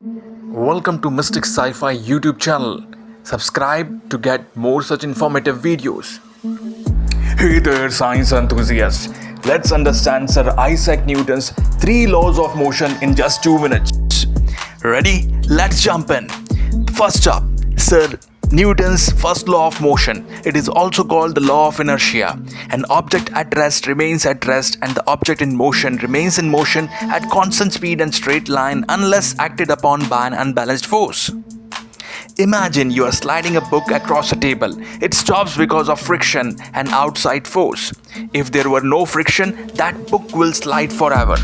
Welcome to Mystic Sci-Fi YouTube channel. Subscribe to get more such informative videos. Hey there, science enthusiasts. Let's understand Sir Isaac Newton's 3 laws of motion in just 2 minutes. Ready? Let's jump in. First up, Sir Newton's first law of motion. It is also called the law of inertia. An object at rest remains at rest and the object in motion remains in motion at constant speed and straight line unless acted upon by an unbalanced force. Imagine you are sliding a book across a table. It stops because of friction and outside force. If there were no friction, that book will slide forever.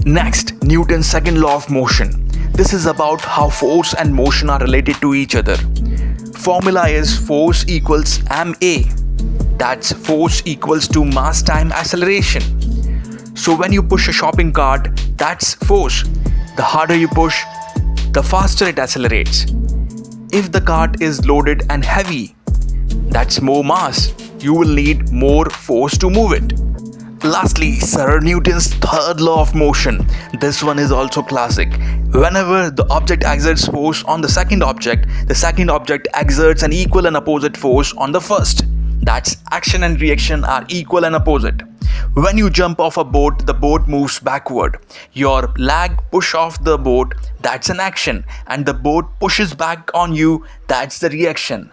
Next, Newton's second law of motion. This is about how force and motion are related to each other. Formula is force equals ma. That's force equals to mass time acceleration. So when you push a shopping cart, that's force. The harder you push, the faster it accelerates. If the cart is loaded and heavy, that's more mass. You will need more force to move it. Lastly, Sir Newton's third law of motion. This one is also classic. Whenever the object exerts force on the second object exerts an equal and opposite force on the first. That's action and reaction are equal and opposite. When you jump off a boat, the boat moves backward. Your leg push off the boat, that's an action, and the boat pushes back on you, that's the reaction.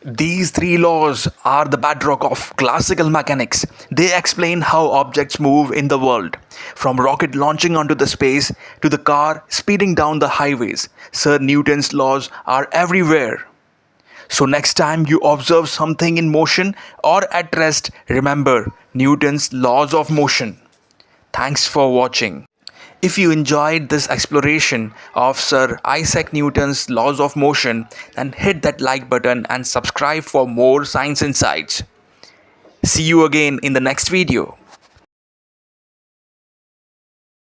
These 3 laws are the bedrock of classical mechanics. They explain how objects move in the world. From rocket launching onto the space to the car speeding down the highways, Sir Newton's laws are everywhere. So next time you observe something in motion or at rest, remember Newton's laws of motion. Thanks for watching. If you enjoyed this exploration of Sir Isaac Newton's laws of motion, then hit that like button and subscribe for more science insights. See you again in the next video.